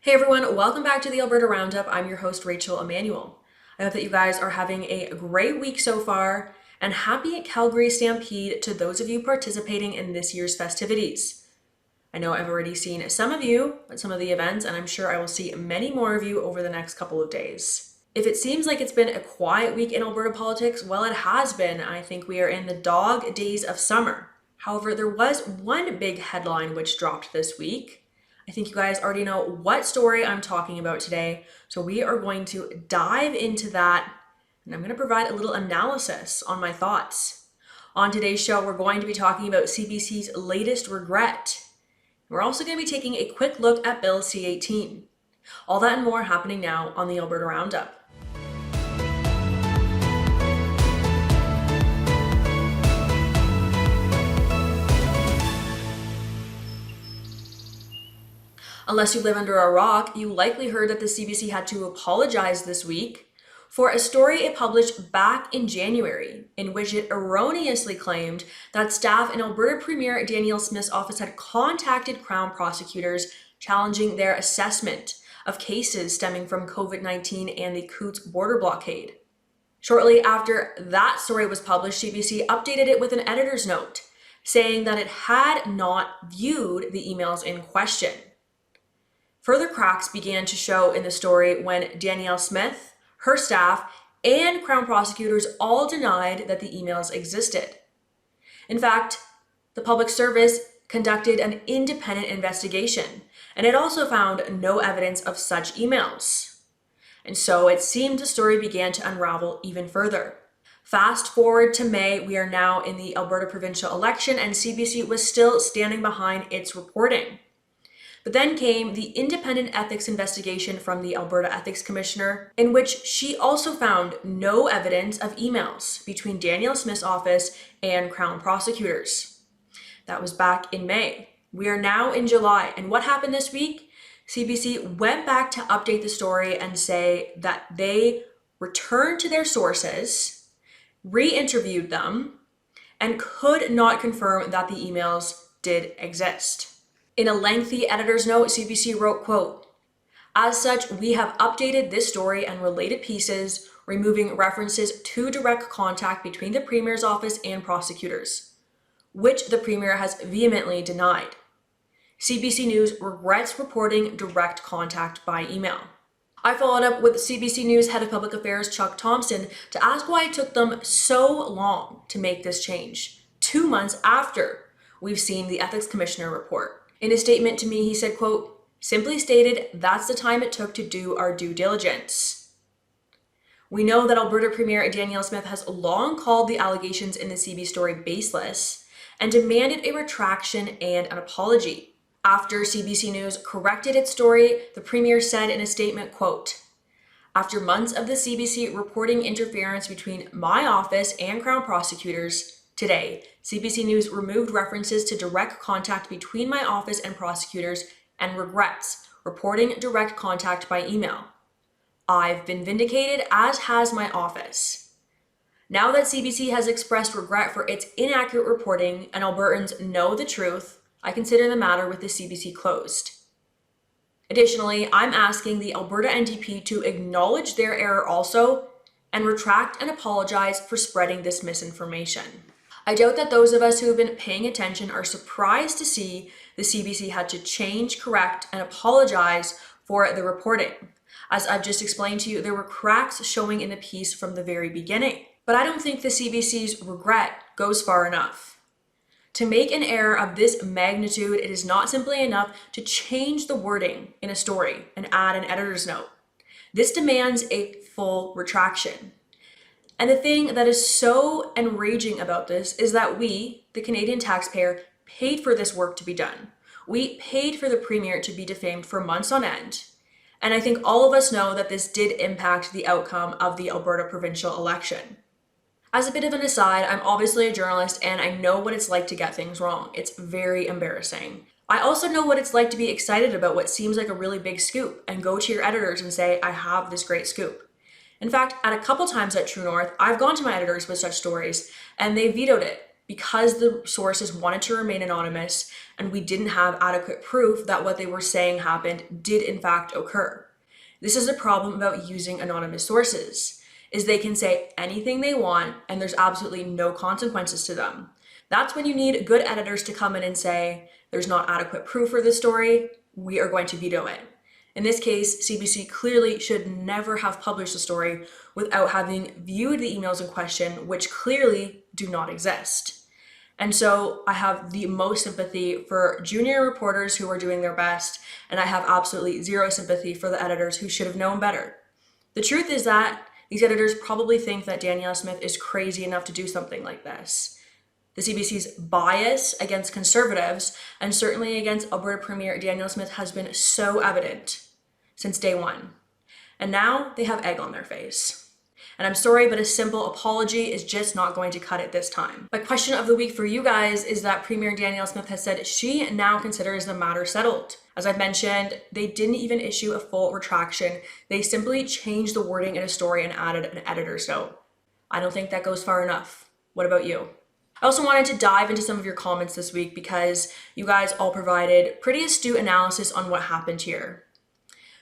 Hey everyone, welcome back to the Alberta Roundup. I'm your host, Rachel Emmanuel. I hope that you guys are having a great week so far, and happy Calgary Stampede to those of you participating in this year's festivities. I know I've already seen some of you at some of the events, and I'm sure I will see many more of you over the next couple of days. If it seems like it's been a quiet week in Alberta politics, well, it has been. I think we are in the dog days of summer. However, there was one big headline which dropped this week. I think you guys already know what story I'm talking about today, so we are going to dive into that, and I'm going to provide a little analysis on my thoughts. On today's show, we're going to be talking about CBC's latest regret. We're also going to be taking a quick look at Bill C-18. All that and more happening now on the Alberta Roundup. Unless you live under a rock, you likely heard that the CBC had to apologize this week for a story it published back in January, in which it erroneously claimed that staff in Alberta Premier Danielle Smith's office had contacted Crown prosecutors challenging their assessment of cases stemming from COVID-19 and the Coutts border blockade. Shortly after that story was published, CBC updated it with an editor's note, saying that it had not viewed the emails in question. Further cracks began to show in the story when Danielle Smith, her staff, and Crown prosecutors all denied that the emails existed. In fact, the public service conducted an independent investigation, and it also found no evidence of such emails. And so it seemed the story began to unravel even further. Fast forward to May, we are now in the Alberta provincial election, and CBC was still standing behind its reporting. But then came the independent ethics investigation from the Alberta Ethics Commissioner, in which she also found no evidence of emails between Danielle Smith's office and Crown prosecutors. That was back in May. We are now in July, and what happened this week? CBC went back to update the story and say that they returned to their sources, re-interviewed them, and could not confirm that the emails did exist. In a lengthy editor's note, CBC wrote, quote, "As such, we have updated this story and related pieces, removing references to direct contact between the Premier's office and prosecutors, which the Premier has vehemently denied. CBC News regrets reporting direct contact by email." I followed up with CBC News Head of Public Affairs Chuck Thompson to ask why it took them so long to make this change, 2 months after we've seen the Ethics Commissioner report. In a statement to me, he said, quote, "Simply stated, that's the time it took to do our due diligence. We know that Alberta Premier Danielle Smith has long called the allegations in the CB story baseless and demanded a retraction and an apology. After CBC News corrected its story, the Premier said in a statement, quote, after months of the CBC reporting interference between my office and Crown prosecutors, today, CBC News removed references to direct contact between my office and prosecutors and regrets reporting direct contact by email. I've been vindicated, as has my office. Now that CBC has expressed regret for its inaccurate reporting and Albertans know the truth, I consider the matter with the CBC closed. Additionally, I'm asking the Alberta NDP to acknowledge their error also and retract and apologize for spreading this misinformation." I doubt that those of us who have been paying attention are surprised to see the CBC had to change, correct, and apologize for the reporting. As I've just explained to you, there were cracks showing in the piece from the very beginning. But I don't think the CBC's regret goes far enough. To make an error of this magnitude, it is not simply enough to change the wording in a story and add an editor's note. This demands a full retraction. And the thing that is so enraging about this is that we, the Canadian taxpayer, paid for this work to be done. We paid for the Premier to be defamed for months on end. And I think all of us know that this did impact the outcome of the Alberta provincial election. As a bit of an aside, I'm obviously a journalist and I know what it's like to get things wrong. It's very embarrassing. I also know what it's like to be excited about what seems like a really big scoop and go to your editors and say, I have this great scoop. In fact, at a couple times at True North, I've gone to my editors with such stories and they vetoed it because the sources wanted to remain anonymous and we didn't have adequate proof that what they were saying happened did in fact occur. This is the problem about using anonymous sources, is they can say anything they want and there's absolutely no consequences to them. That's when you need good editors to come in and say, there's not adequate proof for this story, we are going to veto it. In this case, CBC clearly should never have published the story without having viewed the emails in question, which clearly do not exist. And so I have the most sympathy for junior reporters who are doing their best, and I have absolutely zero sympathy for the editors who should have known better. The truth is that these editors probably think that Danielle Smith is crazy enough to do something like this. The CBC's bias against conservatives, and certainly against Alberta Premier Danielle Smith, has been so evident since day one. And now they have egg on their face. And I'm sorry, but a simple apology is just not going to cut it this time. My question of the week for you guys is that Premier Danielle Smith has said she now considers the matter settled. As I've mentioned, they didn't even issue a full retraction. They simply changed the wording in a story and added an editor's note. I don't think that goes far enough. What about you? I also wanted to dive into some of your comments this week because you guys all provided pretty astute analysis on what happened here.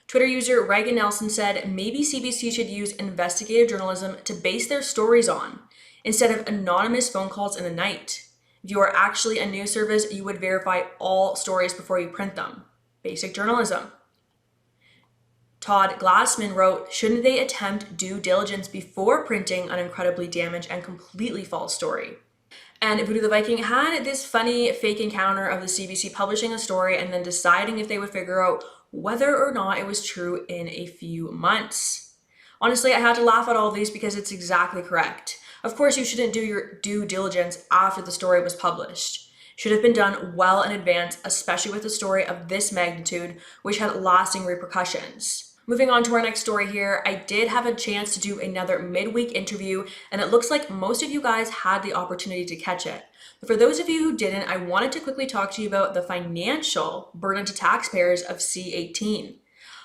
Twitter user Reagan Nelson said maybe CBC should use investigative journalism to base their stories on, instead of anonymous phone calls in the night. If you are actually a news service, you would verify all stories before you print them. Basic journalism. Todd Glassman wrote, shouldn't they attempt due diligence before printing an incredibly damaged and completely false story? And Voodoo the Viking had this funny fake encounter of the CBC publishing a story and then deciding if they would figure out whether or not it was true in a few months. Honestly, I had to laugh at all of these because it's exactly correct. Of course, you shouldn't do your due diligence after the story was published. It should have been done well in advance, especially with a story of this magnitude, which had lasting repercussions. Moving on to our next story here, I did have a chance to do another midweek interview, and it looks like most of you guys had the opportunity to catch it. But for those of you who didn't, I wanted to quickly talk to you about the financial burden to taxpayers of C-18.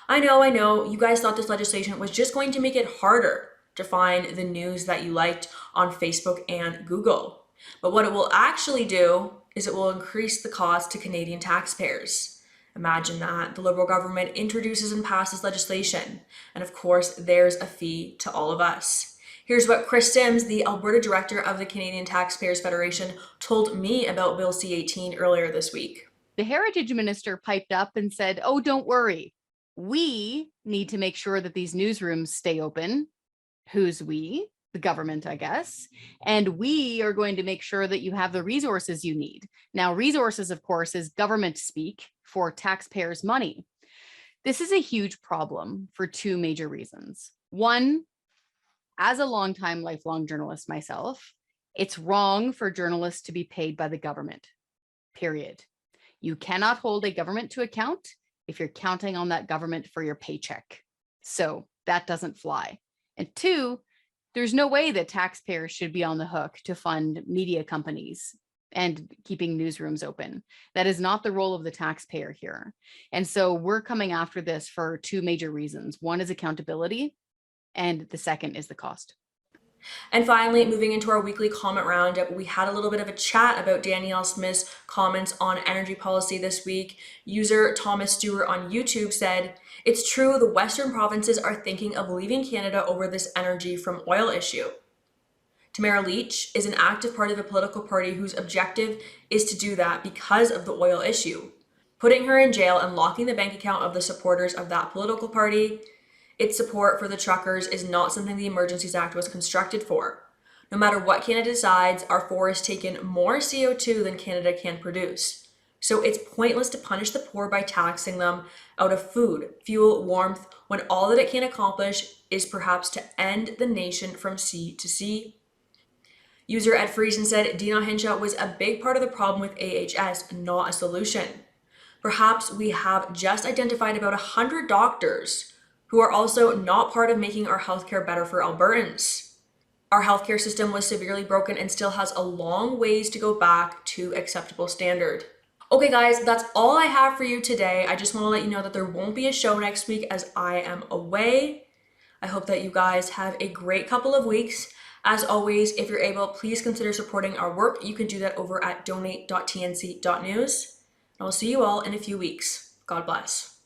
I know, you guys thought this legislation was just going to make it harder to find the news that you liked on Facebook and Google. But what it will actually do is it will increase the cost to Canadian taxpayers. Imagine that. The Liberal government introduces and passes legislation. And of course, there's a fee to all of us. Here's what Chris Sims, the Alberta director of the Canadian Taxpayers Federation, told me about Bill C-18 earlier this week. The Heritage Minister piped up and said, oh, don't worry. We need to make sure that these newsrooms stay open. Who's we? The government, I guess. And we are going to make sure that you have the resources you need. Now, resources, of course, is government speak for taxpayers' money. This is a huge problem for two major reasons. One, as a longtime, lifelong journalist myself, it's wrong for journalists to be paid by the government, period. You cannot hold a government to account if you're counting on that government for your paycheck. So that doesn't fly. And two, there's no way that taxpayers should be on the hook to fund media companies and keeping newsrooms open. That is not the role of the taxpayer here. And so we're coming after this for two major reasons. One is accountability, and the second is the cost. And finally, moving into our weekly comment roundup, we had a little bit of a chat about Danielle Smith's comments on energy policy this week. User Thomas Stewart on YouTube said, it's true, the Western provinces are thinking of leaving Canada over this energy from oil issue. Tamara Leach is an active part of a political party whose objective is to do that because of the oil issue. Putting her in jail and locking the bank account of the supporters of that political party, its support for the truckers is not something the Emergencies Act was constructed for. No matter what Canada decides, our forests take in more CO2 than Canada can produce. So it's pointless to punish the poor by taxing them out of food, fuel, warmth, when all that it can accomplish is perhaps to end the nation from sea to sea. User Ed Friesen said Dina Hinshaw was a big part of the problem with AHS, not a solution. Perhaps we have just identified about 100 doctors who are also not part of making our healthcare better for Albertans. Our healthcare system was severely broken and still has a long ways to go back to acceptable standard. Okay guys, that's all I have for you today. I just want to let you know that there won't be a show next week as I am away. I hope that you guys have a great couple of weeks, As always, if you're able, please consider supporting our work. You can do that over at donate.tnc.news. And I'll see you all in a few weeks. God bless.